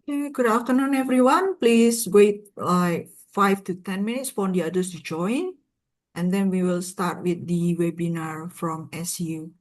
Okay, good afternoon, everyone. Please wait like 5 to 10 minutes for the others to join, and then we will start with the webinar from SU.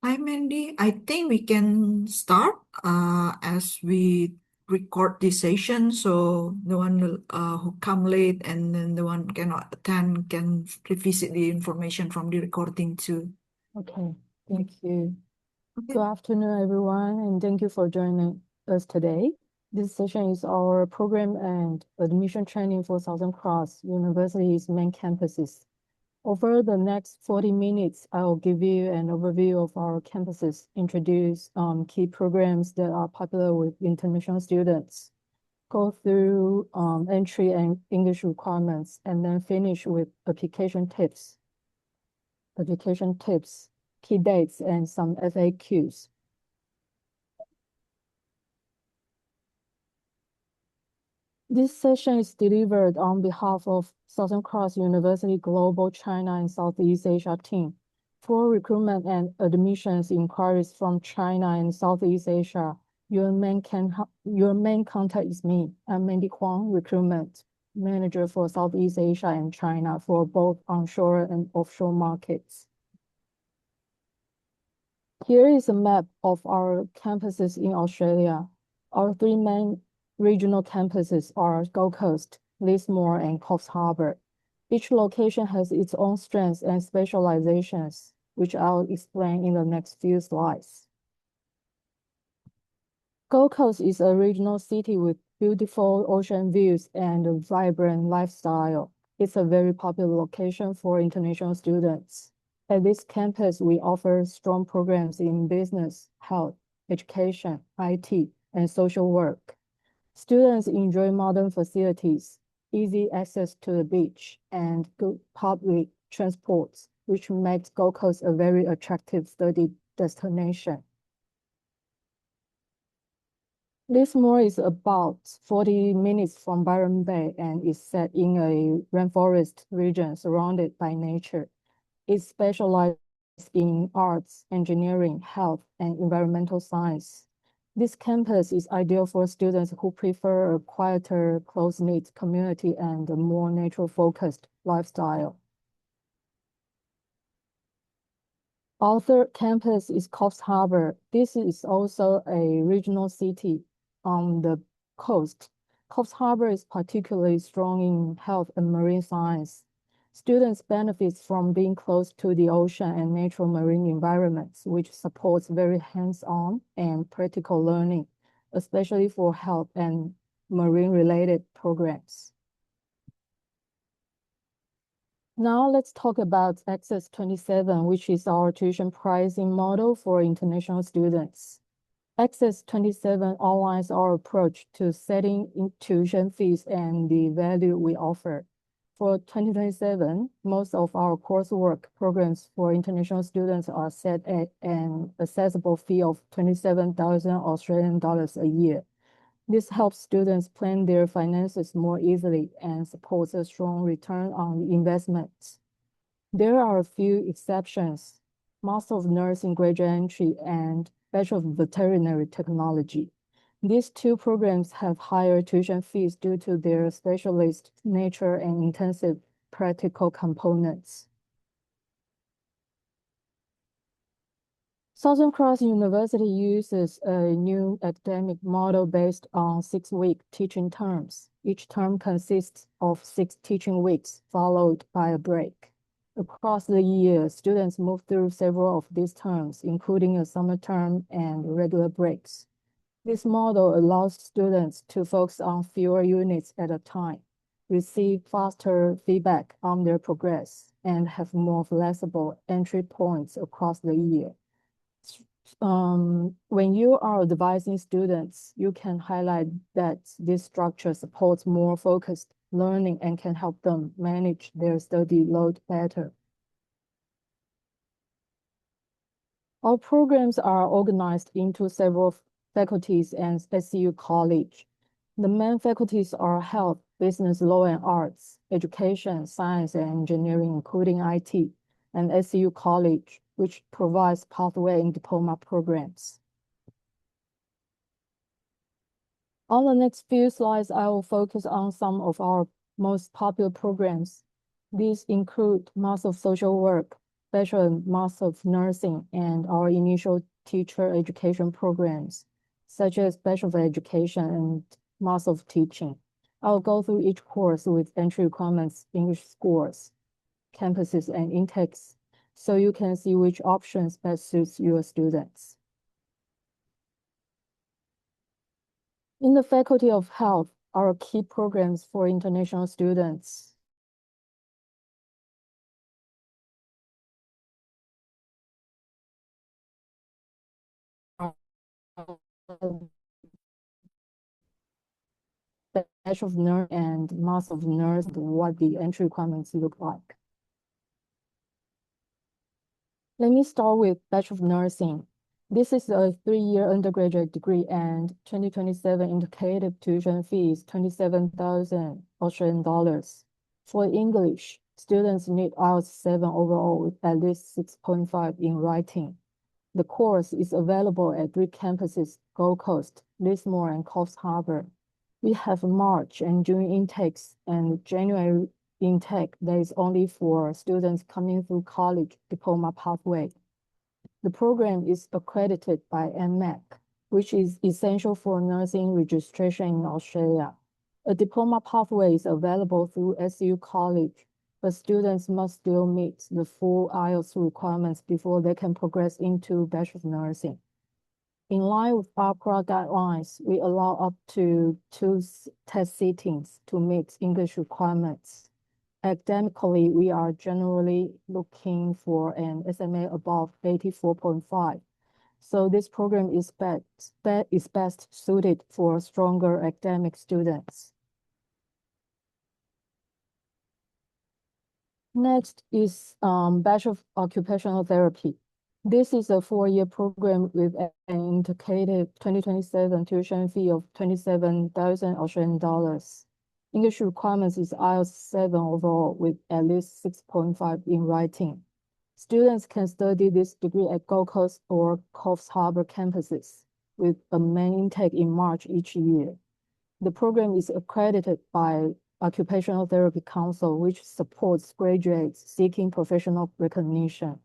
Hi, Mandy. I think we can start as we record this session, so the one who come late and then the one cannot attend can revisit the information from the recording too. Okay, thank you. Okay. Good afternoon, everyone, and thank you for joining us today. This session is our program and admission training for Southern Cross University's main campuses. Over the next 40 minutes, I will give you an overview of our campuses, introduce key programs that are popular with international students, go through entry and English requirements, and then finish with application tips, key dates, and some FAQs. This session is delivered on behalf of Southern Cross University Global China and Southeast Asia team. For recruitment and admissions inquiries from China and Southeast Asia, your main contact is me. I'm Mandy Huang, recruitment manager for Southeast Asia and China for both onshore and offshore markets. Here is a map of our campuses in Australia. Our three main regional campuses are Gold Coast, Lismore, and Coffs Harbour. Each location has its own strengths and specializations, which I'll explain in the next few slides. Gold Coast is a regional city with beautiful ocean views and a vibrant lifestyle. It's a very popular location for international students. At this campus, we offer strong programs in business, health, education, IT, and social work. Students enjoy modern facilities, easy access to the beach, and good public transports, which makes Gold Coast a very attractive study destination. Lismore is about 40 minutes from Byron Bay and is set in a rainforest region surrounded by nature. It specializes in arts, engineering, health, and environmental science. This campus is ideal for students who prefer a quieter, close-knit community and a more nature-focused lifestyle. Our third campus is Coffs Harbour. This is also a regional city on the coast. Coffs Harbour is particularly strong in health and marine science. Students benefit from being close to the ocean and natural marine environments, which supports very hands-on and practical learning, especially for health and marine-related programs. Now let's talk about Access 27, which is our tuition pricing model for international students. Access 27 outlines our approach to setting tuition fees and the value we offer. For 2027, most of our coursework programs for international students are set at an accessible fee of 27,000 Australian dollars a year. This helps students plan their finances more easily and supports a strong return on investment. There are a few exceptions: Master of Nursing graduate entry and Bachelor of Veterinary Technology. These two programs have higher tuition fees due to their specialist nature and intensive practical components. Southern Cross University uses a new academic model based on 6-week teaching terms. Each term consists of 6 teaching weeks, followed by a break. Across the year, students move through several of these terms, including a summer term and regular breaks. This model allows students to focus on fewer units at a time, receive faster feedback on their progress, and have more flexible entry points across the year. When you are advising students, you can highlight that this structure supports more focused learning and can help them manage their study load better. Our programs are organized into several faculties and SCU College. The main faculties are health, business, law and arts, education, science and engineering, including IT, and SCU College, which provides pathway and diploma programs. On the next few slides, I will focus on some of our most popular programs. These include Master of Social Work, Bachelor and Master of Nursing, and our initial teacher education programs, such as Bachelor of Education and Master of Teaching. I'll go through each course with entry requirements, English scores, campuses, and intakes, so you can see which options best suits your students. In the Faculty of Health, our key programs for international students are Bachelor of Nurse and Master of Nurse, what the entry requirements look like. Let me start with Bachelor of Nursing. This is a 3-year undergraduate degree, and 2027 indicated tuition fee is 27,000 Australian dollars. For English, students need IELTS 7 overall with at least 6.5 in writing. The course is available at 3 campuses, Gold Coast, Lismore, and Coffs Harbour. We have March and June intakes, and January intake that is only for students coming through college diploma pathway. The program is accredited by NMAC, which is essential for nursing registration in Australia. A diploma pathway is available through SU College, but students must still meet the full IELTS requirements before they can progress into Bachelor of Nursing. In line with APRA guidelines, we allow up to 2 test sittings to meet English requirements. Academically, we are generally looking for an SMA above 84.5. So this program is best suited for stronger academic students. Next is Bachelor of Occupational Therapy. This is a 4-year program with an indicated 2027 tuition fee of 27,000 Australian dollars. English requirements is IELTS 7 overall with at least 6.5 in writing. Students can study this degree at Gold Coast or Coffs Harbour campuses with a main intake in March each year. The program is accredited by Occupational Therapy Council, which supports graduates seeking professional recognition.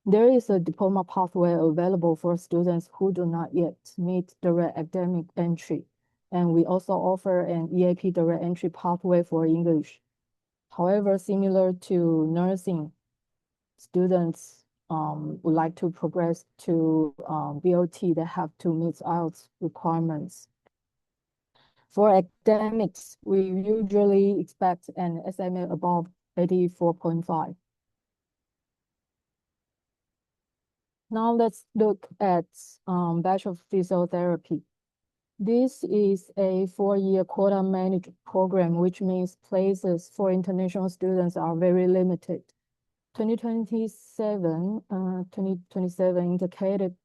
There is a diploma pathway available for students who do not yet meet direct academic entry, and we also offer an EAP direct entry pathway for English. However, similar to nursing, students would like to progress to BOT, they have to meet IELTS requirements. For academics, we usually expect an SMA above 84.5. Now let's look at Bachelor of Physiotherapy. This is a 4-year quota managed program, which means places for international students are very limited. 2027 indicated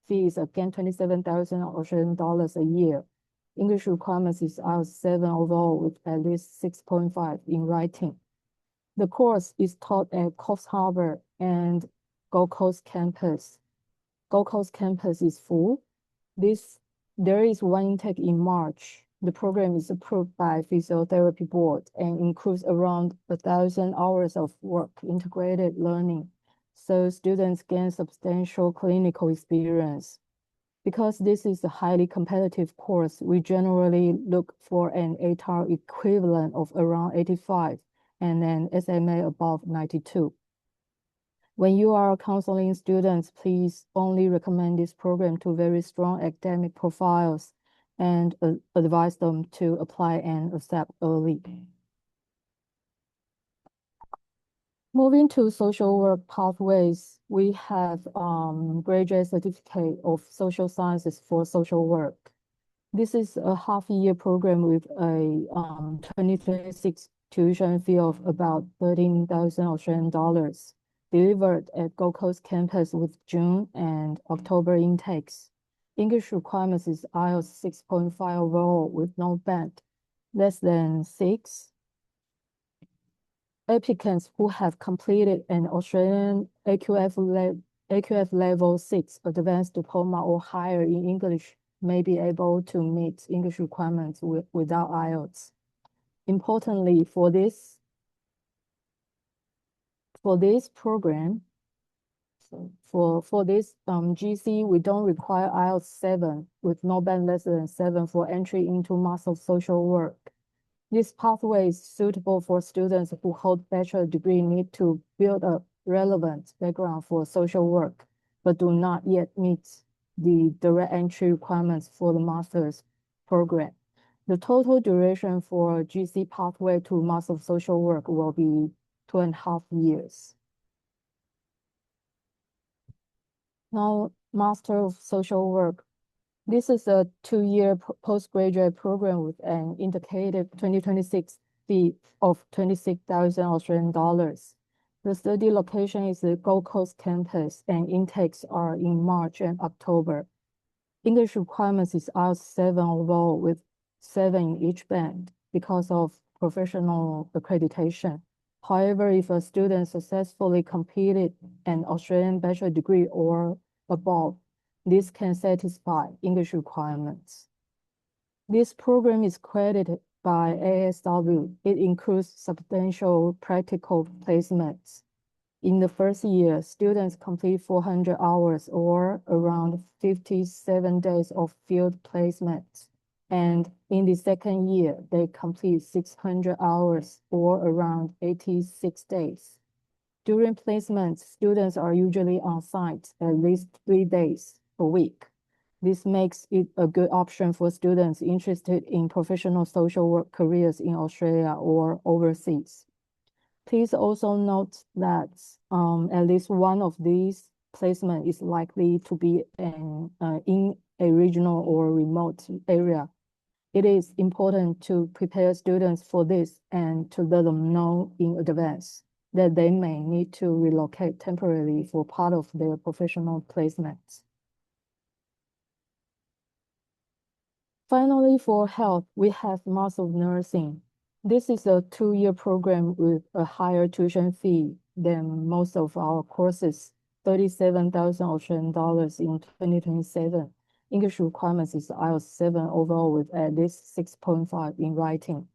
fees again 27,000 Australian dollars a year. English requirements is IELTS 7 overall with at least 6.5 in writing. The course is taught at Coffs Harbour and Gold Coast campus. Gold Coast campus is full. There is 1 intake in March. The program is approved by Physiotherapy Board and includes around 1,000 hours of work integrated learning, so students gain substantial clinical experience. Because this is a highly competitive course, we generally look for an ATAR equivalent of around 85 and an SMA above 92. When you are counseling students, please only recommend this program to very strong academic profiles and advise them to apply and accept early. Moving to social work pathways, we have graduate certificate of social sciences for social work. This is a half-year program with a 2026 tuition fee of about 13,000 Australian dollars, delivered at Gold Coast campus with June and October intakes. English requirements is IELTS 6.5 overall with no band, less than 6. Applicants who have completed an Australian AQF level 6 advanced diploma or higher in English may be able to meet English requirements without IELTS. Importantly, for this program, For this GC, we don't require IELTS 7 with no band less than 7 for entry into Master of Social Work. This pathway is suitable for students who hold bachelor degree need to build a relevant background for social work, but do not yet meet the direct entry requirements for the master's program. The total duration for GC pathway to Master of Social Work will be 2.5 years. Now, Master of Social Work. This is a 2-year postgraduate program with an indicated 2026 fee of 26,000 Australian dollars. The study location is the Gold Coast campus and intakes are in March and October. English requirements is IELTS 7 overall with 7 in each band because of professional accreditation. However, if a student successfully completed an Australian bachelor degree or above, this can satisfy English requirements. This program is credited by ASW. It includes substantial practical placements. In the first year, students complete 400 hours or around 57 days of field placements. And in the second year, they complete 600 hours or around 86 days. During placements, students are usually on site at least 3 days a week. This makes it a good option for students interested in professional social work careers in Australia or overseas. Please also note that at least one of these placements is likely to be in a regional or remote area. It is important to prepare students for this and to let them know in advance that they may need to relocate temporarily for part of their professional placements. Finally, for health, we have Master of Nursing. This is a 2-year program with a higher tuition fee than most of our courses, 37,000 Australian dollars in 2027. English requirements is IELTS 7 overall with at least 6.5 in writing,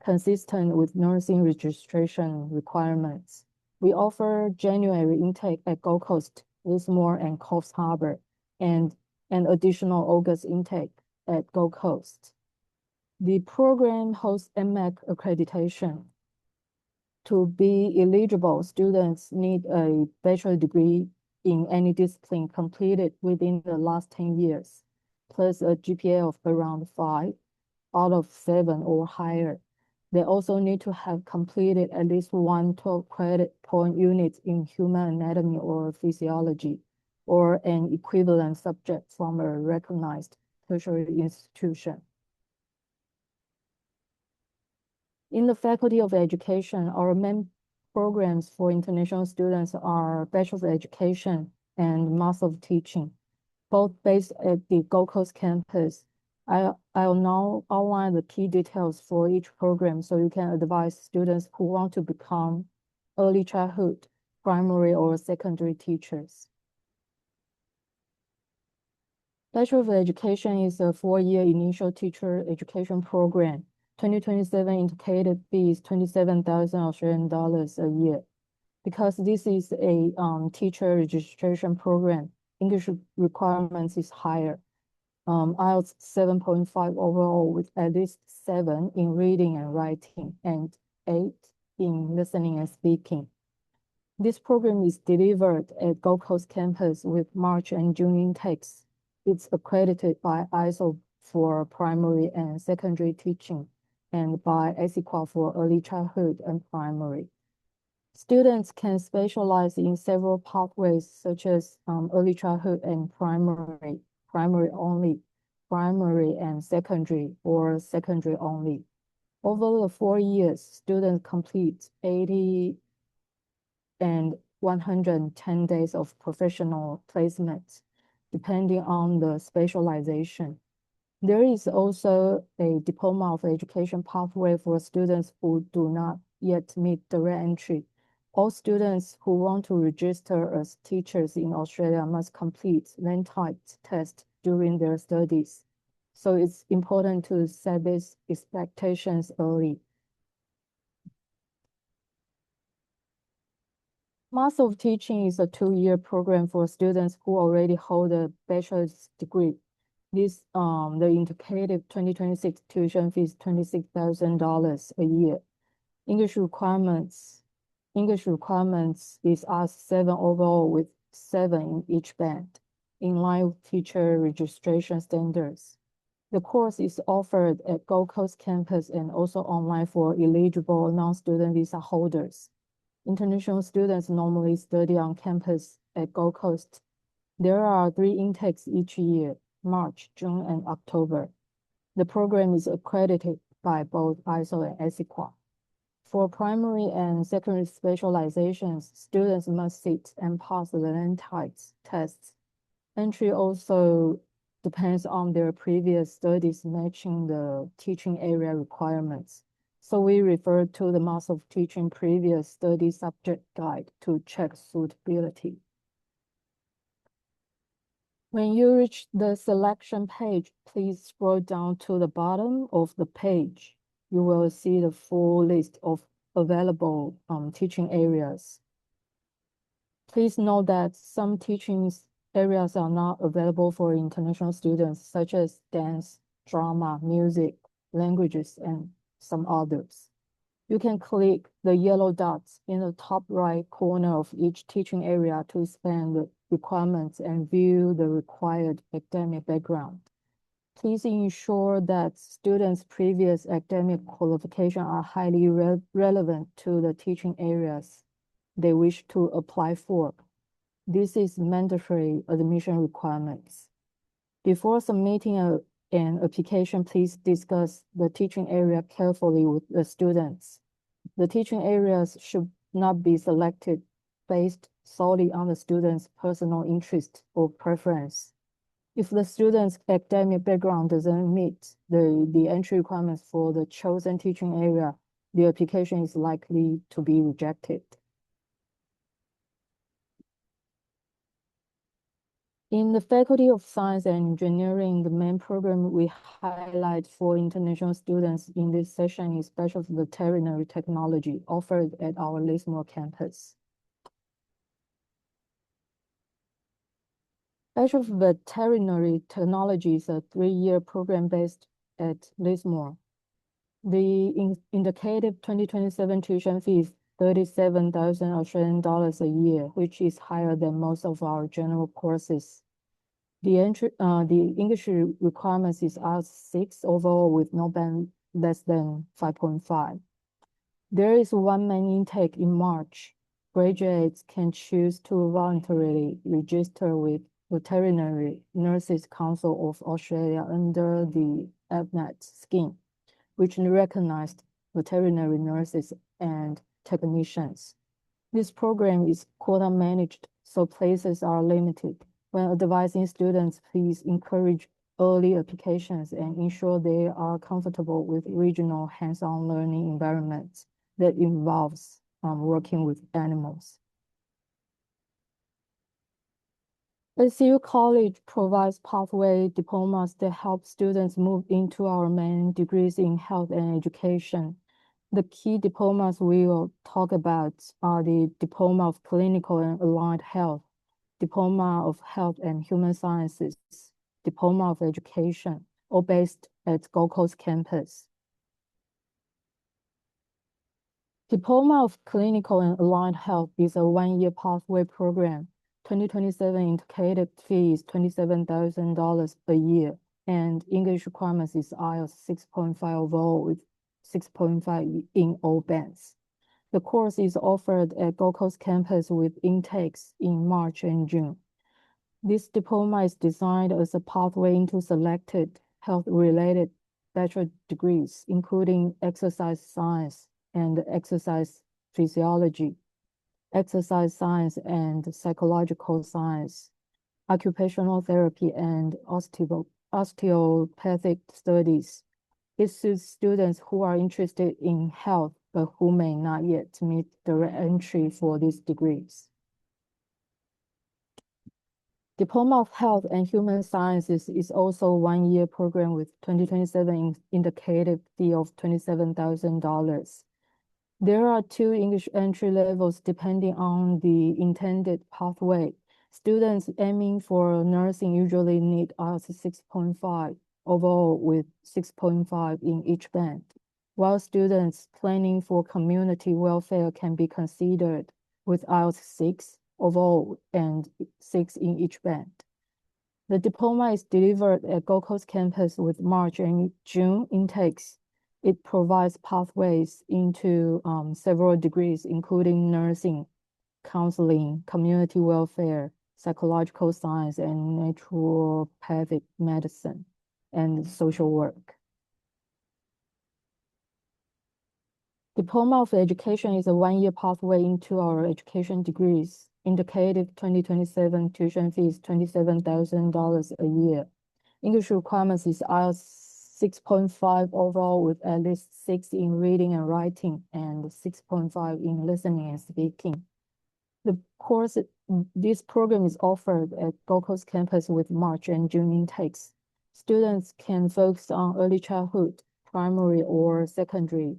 consistent with nursing registration requirements. We offer January intake at Gold Coast, Lismore, and Coffs Harbour, and an additional August intake at Gold Coast. The program hosts MAC accreditation. To be eligible, students need a bachelor degree in any discipline completed within the last 10 years, plus a GPA of around 5 out of 7 or higher. They also need to have completed at least 1 12 credit point unit in human anatomy or physiology, or an equivalent subject from a recognized tertiary institution. In the Faculty of Education, our main programs for international students are Bachelor of Education and Master of Teaching, both based at the Gold Coast campus. I'll now outline the key details for each program so you can advise students who want to become early childhood, primary, or secondary teachers. Bachelor of Education is a 4-year initial teacher education program. 2027 indicated fee is 27,000 Australian dollars a year. Because this is a teacher registration program, English requirements is higher. IELTS 7.5 overall with at least 7 in reading and writing and 8 in listening and speaking. This program is delivered at Gold Coast campus with March and June intakes. It's accredited by ISO for primary and secondary teaching and by ACQUA for early childhood and primary. Students can specialize in several pathways such as early childhood and primary only, primary and secondary, or secondary only. Over the 4 years, students complete 80 and 110 days of professional placements, depending on the specialization. There is also a Diploma of Education pathway for students who do not yet meet direct entry. All students who want to register as teachers in Australia must complete LANTITE test during their studies. So it's important to set these expectations early. Master of Teaching is a 2-year program for students who already hold a bachelor's degree. This the indicative 2026 tuition fee is $26,000 a year. English requirements is R7 overall with 7 in each band, in line with teacher registration standards. The course is offered at Gold Coast campus and also online for eligible non-student visa holders. International students normally study on campus at Gold Coast. There are 3 intakes each year, March, June, and October. The program is accredited by both ISO and ASICWA. For primary and secondary specializations, students must sit and pass the LANTITES tests. Entry also depends on their previous studies matching the teaching area requirements. So we refer to the Master of Teaching previous study subject guide to check suitability. When you reach the selection page, please scroll down to the bottom of the page. You will see the full list of available teaching areas. Please note that some teaching areas are not available for international students, such as dance, drama, music, languages, and some others. You can click the yellow dots in the top right corner of each teaching area to expand the requirements and view the required academic background. Please ensure that students' previous academic qualifications are highly relevant to the teaching areas they wish to apply for. This is mandatory admission requirements. Before submitting an application, please discuss the teaching area carefully with the students. The teaching areas should not be selected based solely on the student's personal interest or preference. If the student's academic background doesn't meet the entry requirements for the chosen teaching area, the application is likely to be rejected. In the Faculty of Science and Engineering, the main program we highlight for international students in this session is Bachelor of Veterinary Technology offered at our Lismore campus. Bachelor of Veterinary Technology is a 3-year program based at Lismore. The indicative 2027 tuition fee is 37,000 Australian dollars a year, which is higher than most of our general courses. The English requirements is R6 overall with no band less than 5.5. There is 1 main intake in March. Graduates can choose to voluntarily register with Veterinary Nurses Council of Australia under the AVNET scheme, which recognized veterinary nurses and technicians. This program is quota managed, so places are limited. When advising students, please encourage early applications and ensure they are comfortable with regional hands-on learning environments that involves working with animals. ACU College provides pathway diplomas that help students move into our main degrees in health and education. The key diplomas we will talk about are the Diploma of Clinical and Allied Health, Diploma of Health and Human Sciences, Diploma of Education, all based at Gold Coast campus. Diploma of Clinical and Allied Health is a 1-year pathway program. 2027 indicated fee is $27,000 a year, and English requirements is IELTS 6.5 overall with 6.5 in all bands. The course is offered at Gold Coast campus with intakes in March and June. This diploma is designed as a pathway into selected health-related bachelor degrees, including exercise science and exercise physiology, exercise science and psychological science, occupational therapy, and osteopathic studies. It suits students who are interested in health but who may not yet meet the entry for these degrees. Diploma of Health and Human Sciences is also a 1-year program with 2027 indicated fee of $27,000. There are two English entry levels depending on the intended pathway. Students aiming for nursing usually need IELTS 6.5 overall with 6.5 in each band, while students planning for community welfare can be considered with IELTS 6 overall and 6 in each band. The diploma is delivered at Gold Coast campus with March and June intakes. It provides pathways into several degrees, including nursing, counseling, community welfare, psychological science, and naturopathic medicine, and social work. Diploma of Education is a one-year pathway into our education degrees. Indicated 2027 tuition fee is $27,000 a year. English requirements is IELTS 6.5 overall with at least 6 in reading and writing and 6.5 in listening and speaking. This program is offered at Gold Coast campus with March and June intakes. Students can focus on early childhood, primary or secondary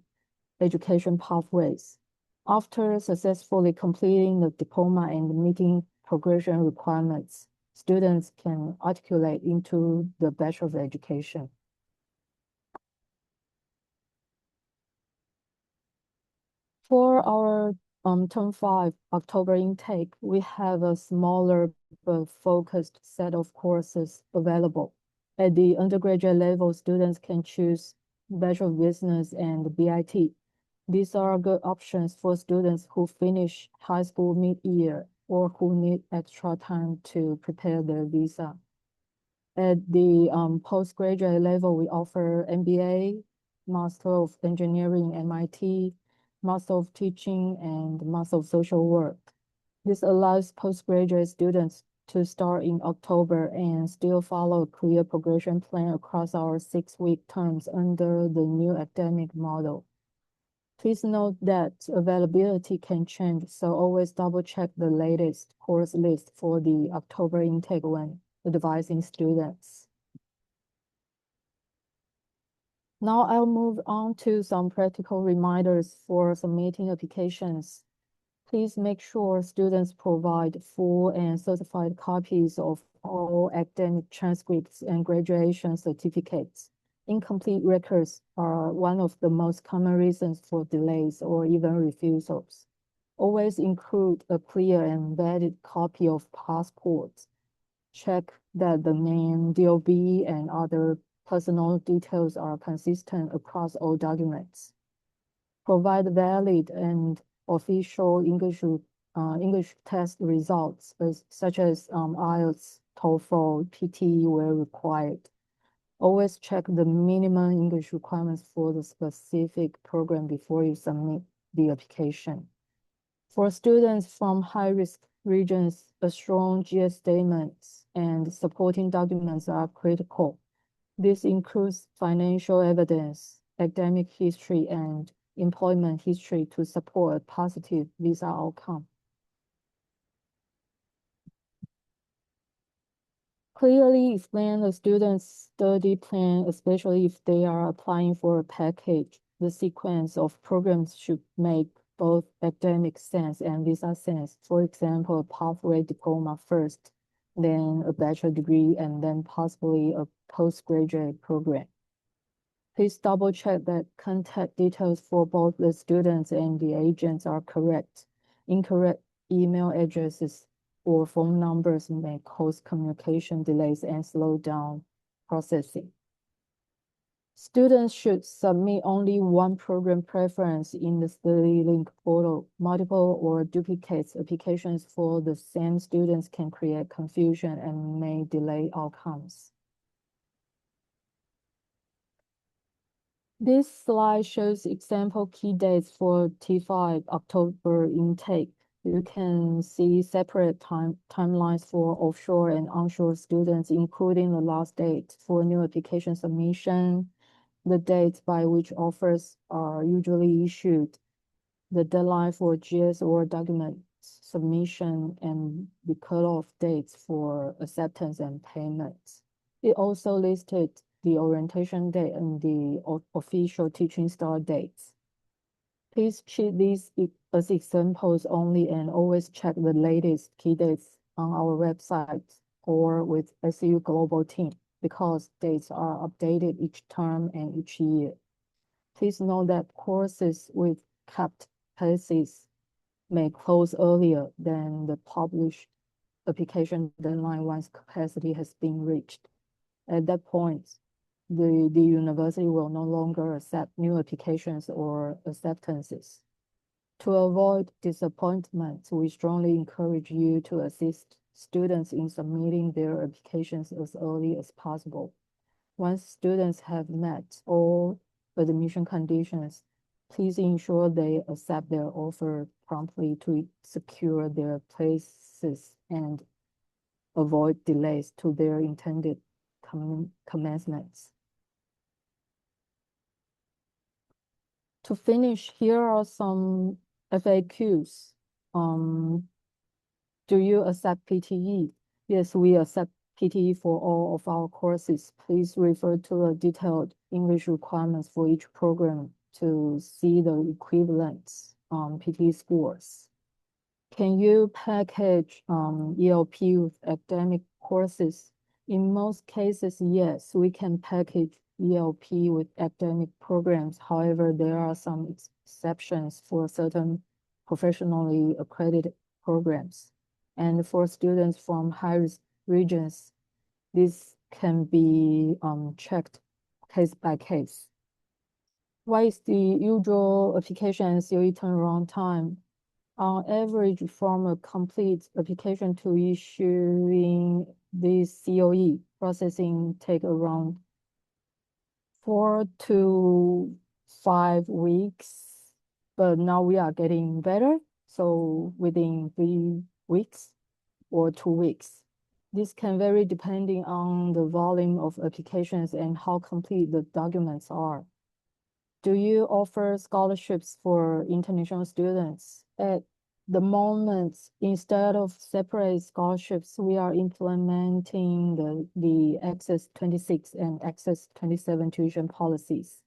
education pathways. After successfully completing the diploma and meeting progression requirements, students can articulate into the Bachelor of Education. For our Term 5 October intake, we have a smaller but focused set of courses available. At the undergraduate level, students can choose Bachelor of Business and BIT. These are good options for students who finish high school mid-year or who need extra time to prepare their visa. At the postgraduate level, we offer MBA, Master of Engineering, MIT, Master of Teaching, and Master of Social Work. This allows postgraduate students to start in October and still follow a clear progression plan across our 6-week terms under the new academic model. Please note that availability can change, so always double check the latest course list for the October intake when advising students. Now I'll move on to some practical reminders for submitting applications. Please make sure students provide full and certified copies of all academic transcripts and graduation certificates. Incomplete records are one of the most common reasons for delays or even refusals. Always include a clear and valid copy of passports. Check that the name, DOB, and other personal details are consistent across all documents. Provide valid and official English test results, such as IELTS, TOEFL, PTE where required. Always check the minimum English requirements for the specific program before you submit the application. For students from high-risk regions, a strong GS statements and supporting documents are critical. This includes financial evidence, academic history, and employment history to support a positive visa outcome. Clearly explain the student's study plan, especially if they are applying for a package. The sequence of programs should make both academic sense and visa sense. For example, a pathway diploma first, then a bachelor degree, and then possibly a postgraduate program. Please double check that contact details for both the students and the agents are correct. Incorrect email addresses or phone numbers may cause communication delays and slow down processing. Students should submit only one program preference in the StudyLink portal. Multiple or duplicate applications for the same students can create confusion and may delay outcomes. This slide shows example key dates for T5 October intake. You can see separate timelines for offshore and onshore students, including the last date for new application submission, the dates by which offers are usually issued, the deadline for GS or document submission, and the cutoff dates for acceptance and payments. It also listed the orientation date and the official teaching start dates. Please treat these as examples only and always check the latest key dates on our website or with SU Global team because dates are updated each term and each year. Please note that courses with capped places may close earlier than the published application deadline once capacity has been reached. At that point, the university will no longer accept new applications or acceptances. To avoid disappointment, we strongly encourage you to assist students in submitting their applications as early as possible. Once students have met all admission conditions, please ensure they accept their offer promptly to secure their places and avoid delays to their intended commencements. To finish, here are some FAQs. Do you accept PTE? Yes, we accept PTE for all of our courses. Please refer to the detailed English requirements for each program to see the equivalent PTE scores. Can you package ELP with academic courses? In most cases, yes, we can package ELP with academic programs. However, there are some exceptions for certain professionally accredited programs. And for students from high-risk regions, this can be checked case by case. What is the usual application and COE turnaround time? On average, from a complete application to issuing this COE, processing take around 4 to 5 weeks, but now we are getting better. So within 3 weeks or 2 weeks. This can vary depending on the volume of applications and how complete the documents are. Do you offer scholarships for international students? At the moment, instead of separate scholarships, we are implementing the Access 26 and Access 27 tuition policies.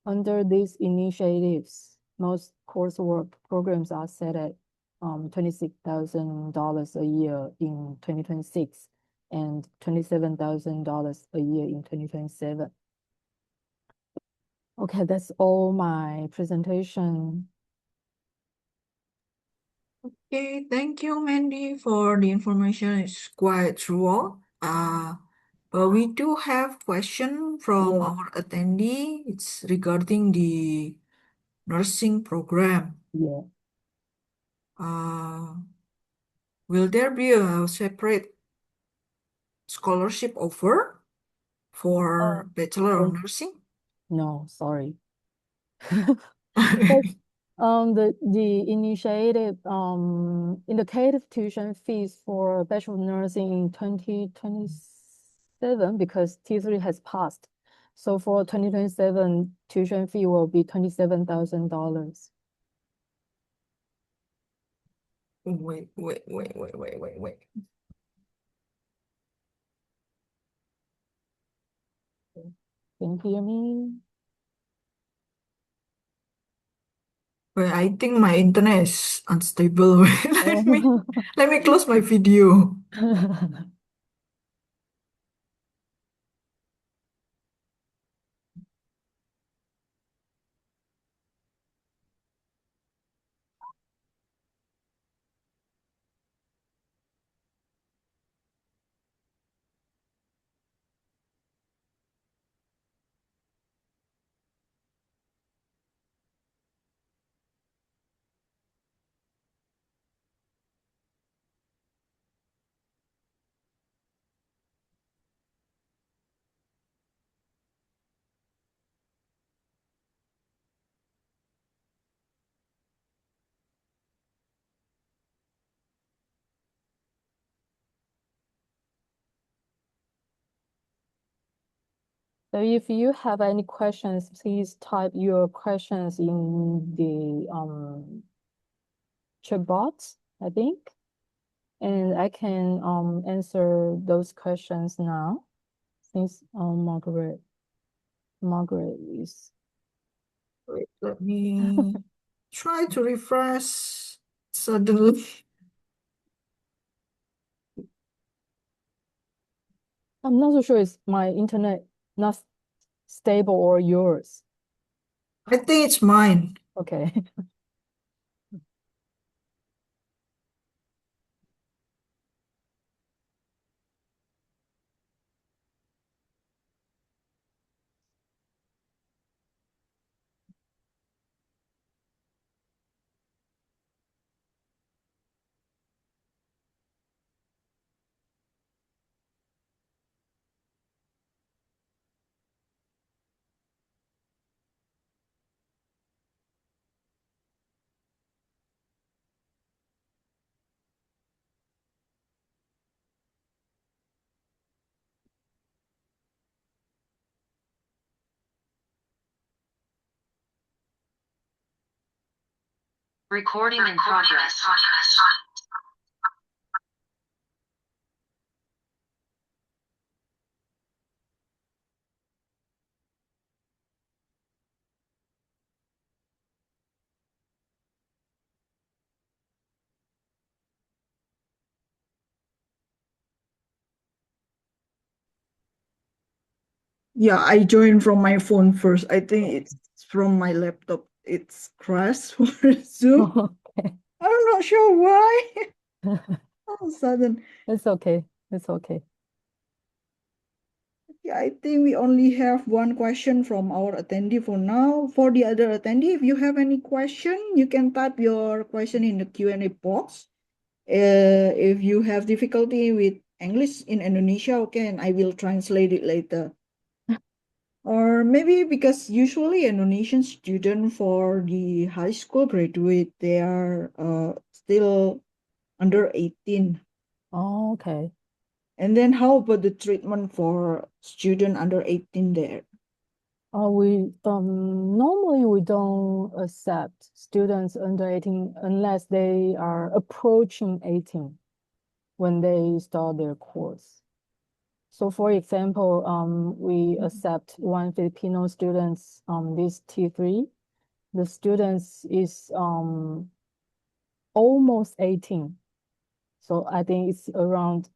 Under these initiatives, most coursework programs are set at $26,000 a year in 2026 and $27,000 a year in 2027. Okay, that's all my presentation. Okay, thank you, Mandy, for the information. It's quite thorough. But we do have question from Yeah. our attendee. It's regarding the nursing program. Yeah. Will there be a separate scholarship offer for Bachelor of Nursing? No, sorry. The initiative indicative tuition fees for Bachelor of Nursing in 2027 because T3 has passed. So for 2027, tuition fee will be $27,000. Wait. Can you hear me? Well, I think my internet is unstable. Let me close my video. So if you have any questions, please type your questions in the chat box, I think. And I can answer those questions now since Margaret is Wait, let me try to refresh suddenly. I'm not so sure it's my internet not stable or yours. I think it's mine. Okay. Recording in progress. Yeah, I joined from my phone first. I think it's from my laptop. It's crashed for Zoom. Okay. I'm not sure why. All of a sudden. It's okay. It's okay. Yeah, I think we only have one question from our attendee for now. For the other attendee, if you have any question, you can type your question in the Q&A box. If you have difficulty with English in Indonesia, okay, and I will translate it later. Or maybe because usually Indonesian student for the high school graduate, they are still under 18. Oh, okay. And then how about the treatment for student under 18 there? We normally we don't accept students under 18 unless they are approaching 18 when they start their course. So for example, we accept one Filipino students this T3. The students is almost 18. So I think it's around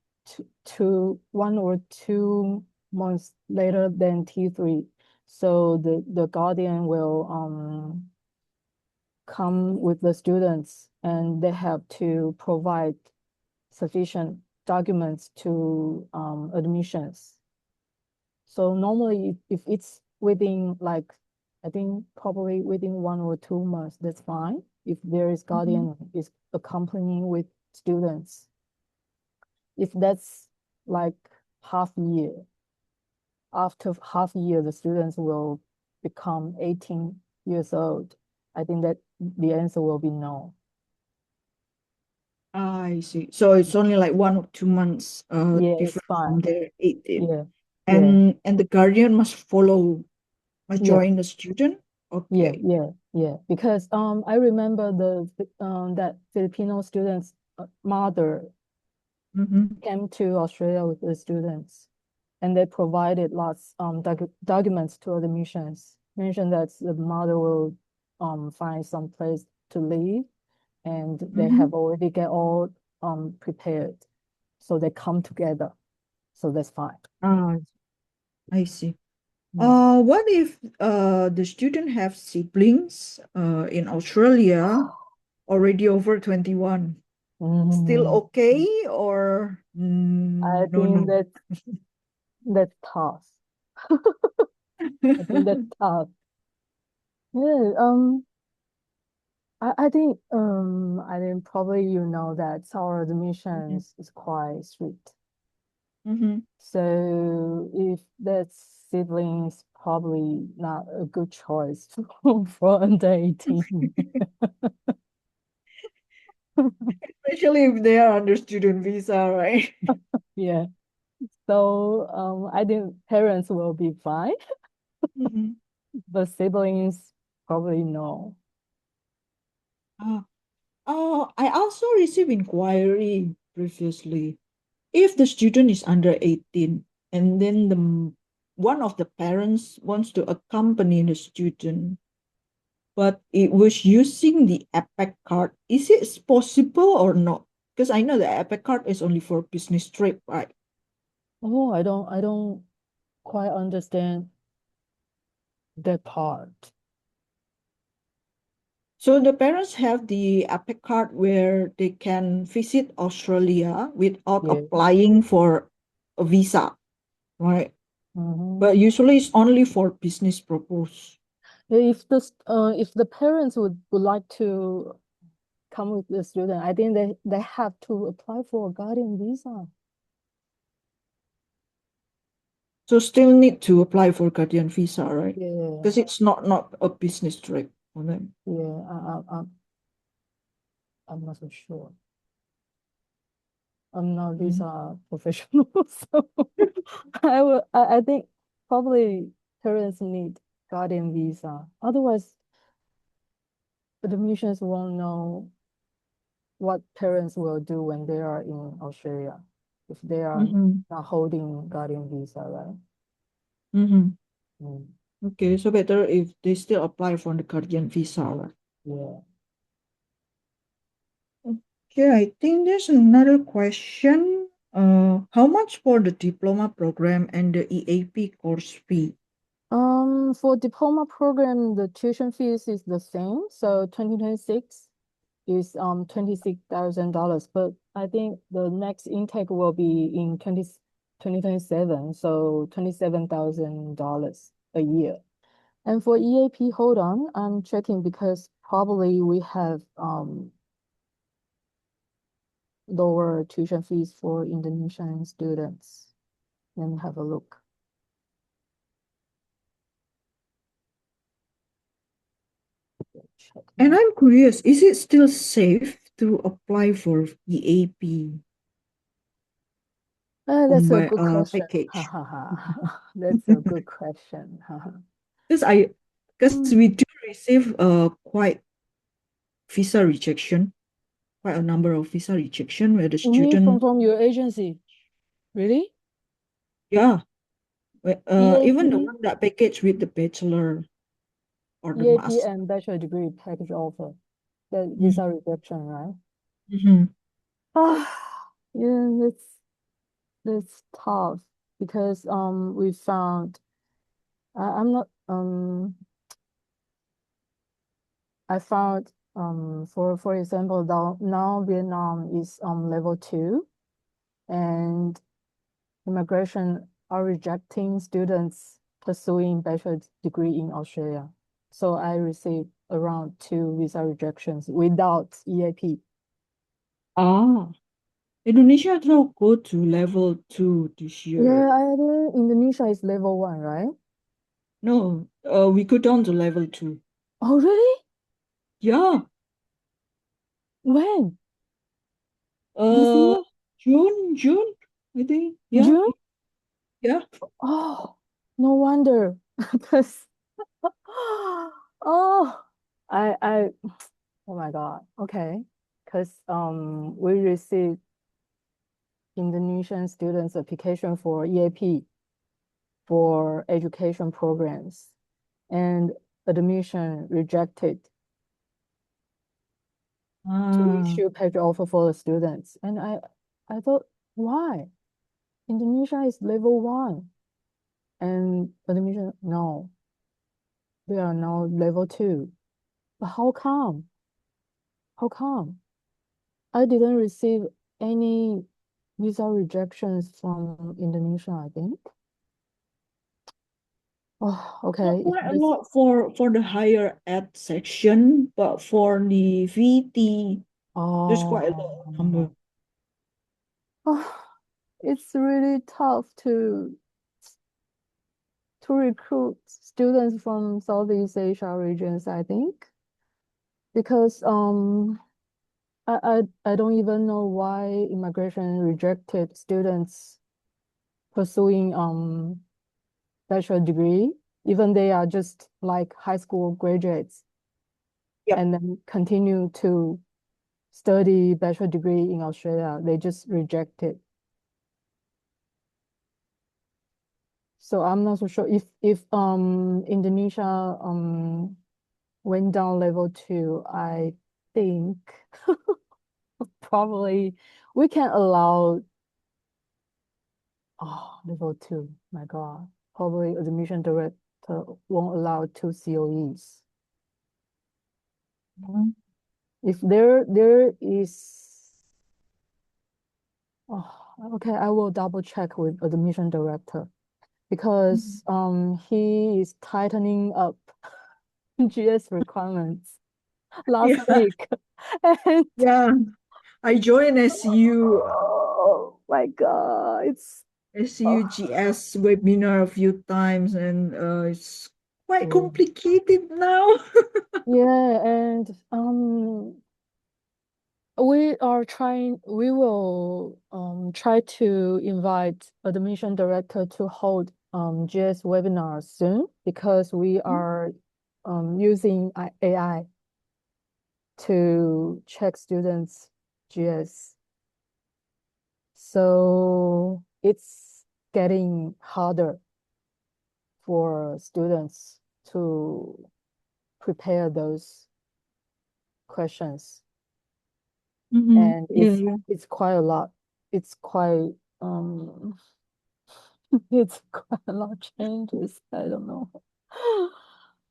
1 or 2 months later than T3. So the guardian will come with the students and they have to provide sufficient documents to admissions. So normally if it's within like, I think probably within 1 or 2 months, that's fine. If there is guardian is accompanying with students. If that's like half year, after half year, the students will become 18 years old. I think that the answer will be no. I see. So it's only like 1 or 2 months Yeah, it's different from fine. their 18. Yeah, yeah, And the guardian must follow, must yeah, join the student. yeah, Okay. yeah, yeah. Because I remember that Filipino students' mother Mm-hmm. came to Australia with the students, and they provided lots documents to admissions. Mentioned that the mother will find some place to live, and they Mm-hmm. have already get all prepared, so they come together. So that's fine. Ah, I see. Yeah. What if the student have siblings in Australia already over 21? Still Mhm. okay or I no, think no? that's tough. I think that's tough. Yeah. I think probably you know that our Mm-hmm. admissions is quite strict. Mm-hmm. So if that's siblings, probably not a good choice for under 18. Especially if they are under student visa, right? Yeah. So I think parents will be fine, Mm-hmm. but siblings probably no. I also received inquiry previously. If the student is under 18 and then one of the parents wants to accompany the student, but it was using the APEC card. Is it possible or not? Because I know the APEC card is only for business trip, right? Oh, I don't quite understand that part. So the parents have the APEC card where they can visit Australia without Yeah. applying for a visa, right? Mm-hmm. But usually it's only for business purpose. If the parents would like to come with the student, I think they have to apply for a guardian visa. So still need to apply for guardian visa, right? Yeah, Because it's not a business trip for them. yeah. I'm not so sure. I'm not visa professional, so I think probably parents need guardian visa. Otherwise, admissions won't know what parents will do when they are in Australia if they are Mm-hmm. not holding guardian visa, right? Mm-hmm. Mm, Okay, so better if they still apply for the guardian visa, right? yeah. Okay, I think there's another question. How much for the diploma program and the EAP course fee? For diploma program, the tuition fees is the same. So 2026 is $26,000, but I think the next intake will be in 2027, so $27,000 a year. And for EAP, hold on, I'm checking because probably we have lower tuition fees for Indonesian students. Let me have a look. Check And now. I'm curious, is it still safe to apply for EAP That's a good question. package? That's a good question. Because Mm. we do receive quite visa rejection, quite a number of visa rejection where the Me student, from your agency. Really? yeah, even the EAP, one that package with the bachelor or the EAP master. and bachelor degree package offer. That visa rejection, right? Mm-hmm. Ah, yeah, that's tough because we found I'm not I found for example now Vietnam is level 2 and immigration are rejecting students pursuing bachelor degree in Australia. So I received around 2 visa rejections without EAP. Ah, Indonesia now go to level 2 this year. Yeah, I think Indonesia is level 1, right? No, we go down to level 2. Oh, really? Yeah, When? This uh, year? June, I think. Yeah, June? yeah. Oh, no wonder. Because oh, I oh my God. Okay. Because we received Indonesian students application for EAP for education programs and admission rejected to Ah, issue page offer for the students. And I thought, why? Indonesia is level 1 and admission, no, they are now level 2. But how come? How come? I didn't receive any visa rejections from Indonesia, I think. Oh, okay. If quite a this, lot for the higher ed section, but for the VT, there's quite a lot of number. oh, it's really tough to recruit students from Southeast Asia regions, I think, because I don't even know why immigration rejected students pursuing bachelor degree, even they are just like high school graduates Yep. and then continue to study bachelor degree in Australia. They just reject it. So I'm not so sure if Indonesia went down level 2, I think probably we can allow level 2. My God, probably admission director won't allow 2 COEs. Mhm. If there is, okay, I will double check with admission director because he is tightening up GS requirements last Yeah, week. And yeah. I joined SU oh my God, it's SUGS webinar a few times, and it's quite yeah. complicated now. Yeah, and we will try to invite admission director to hold GS webinars soon because we are using AI to check students' GS. So it's getting harder for students to prepare those questions. And Yeah, yeah. it's quite a lot. It's quite it's quite a lot of changes. I don't know.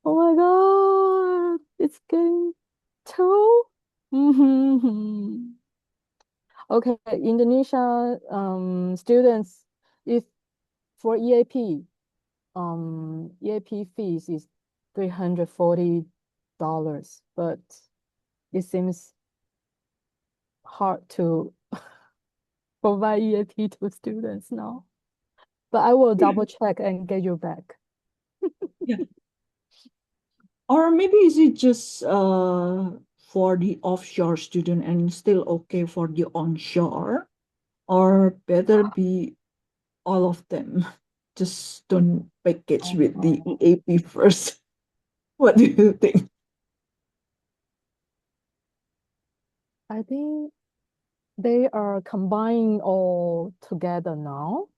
Oh my God, it's getting too. Okay, Indonesia students, if for EAP fees is $340, but it seems hard to provide EAP to students now. But I will double check and get you back. Yeah. Or maybe is it just for the offshore student and still okay for the onshore? Or better be all of them? Just don't package with the EAP first. What do you think? I think they are combining all together now.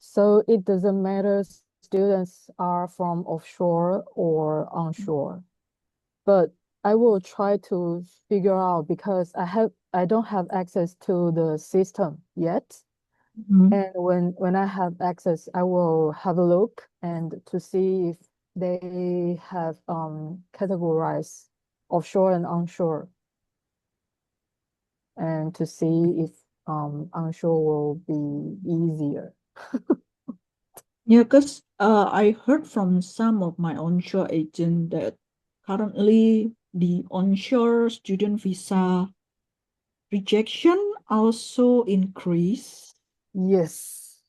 So it doesn't matter students are from offshore or onshore. But I will try to figure out because I don't have access to the system yet. Mhm. And when I have access, I will have a look and to see if they have categorized offshore and onshore and to see if onshore will be easier. Yeah, because I heard from some of my onshore agent that currently the onshore student visa rejection also increase. Yes,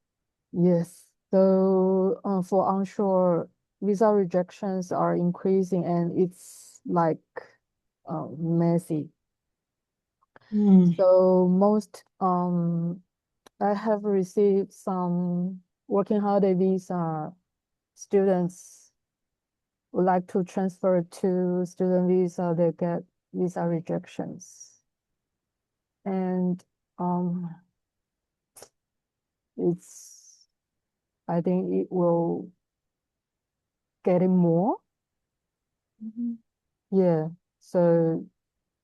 yes. So for onshore, visa rejections are increasing and it's like messy. Mm. So most I have received some working holiday visa students would like to transfer to student visa, they get visa rejections. And it's I think it will getting more. Mhm. Yeah. So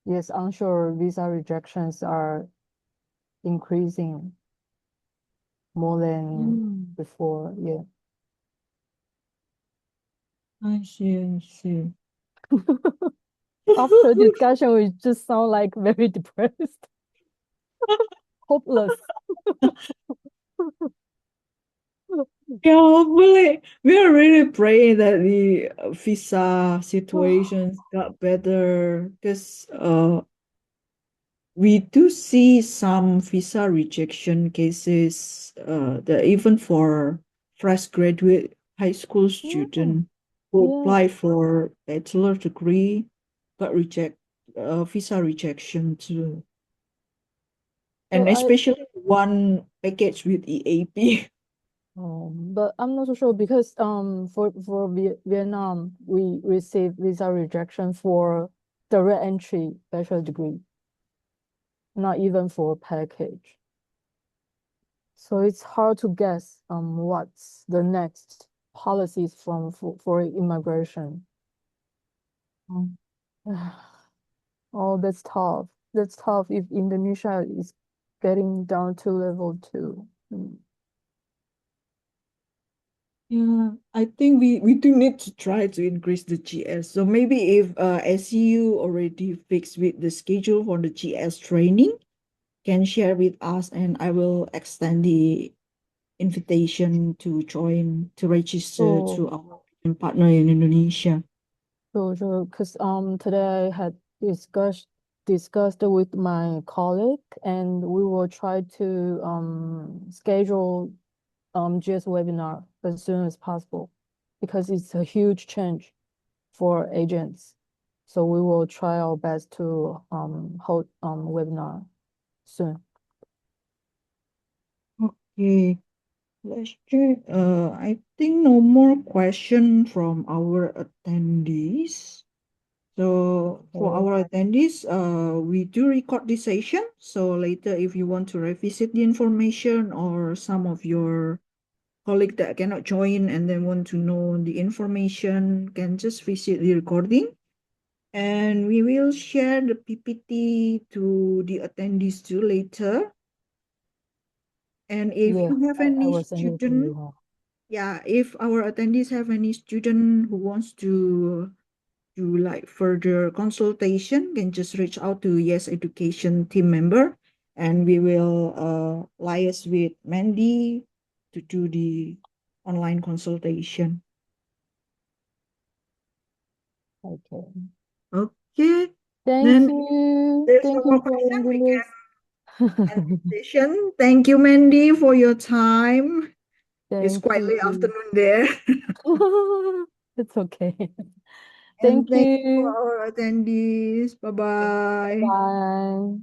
yes, onshore visa rejections are increasing more than Mm. before. Yeah. I see, I see. After discussion, we just sound like very depressed, hopeless. Yeah, hopefully we are really praying that the visa situations got better because we do see some visa rejection cases that even for fresh graduate high school Yeah, student who yeah. apply for bachelor degree got visa rejection too. So And especially one package with EAP. but I'm not so sure because for Vietnam we receive visa rejection for direct entry bachelor degree, not even for package. So it's hard to guess what's the next policies for immigration. Mm. Oh, that's tough. That's tough if Indonesia is getting down to level 2. Yeah, I think we do need to try to increase the GS. So maybe if SEU already fixed with the schedule for the GS training, can share with us, and I will extend the invitation to join to register So, to our partner in Indonesia. because today I had discussed with my colleague, and we will try to schedule GS webinar as soon as possible, because it's a huge change for agents. So we will try our best to hold webinar soon. Okay, let's check. I think no more question from our attendees. So for Okay. our attendees, we do record this session. So later, if you want to revisit the information, or some of your colleague that cannot join and then want to know the information, can just visit the recording. And we will share the PPT to the attendees too later. And if Yeah, you have I any will send it to student, you. yeah, if our attendees have any student who wants to do like further consultation, can just reach out to Yes Education team member, and we will liaise with Mandy to do the online consultation. Okay. Okay, Thank then you. there's no Thank more you for question. We ending can end this. the session. Thank you, Mandy, for your time. It's Thank quite late you. afternoon there. It's okay. And Thank thank you for you. our attendees. Bye bye. Bye.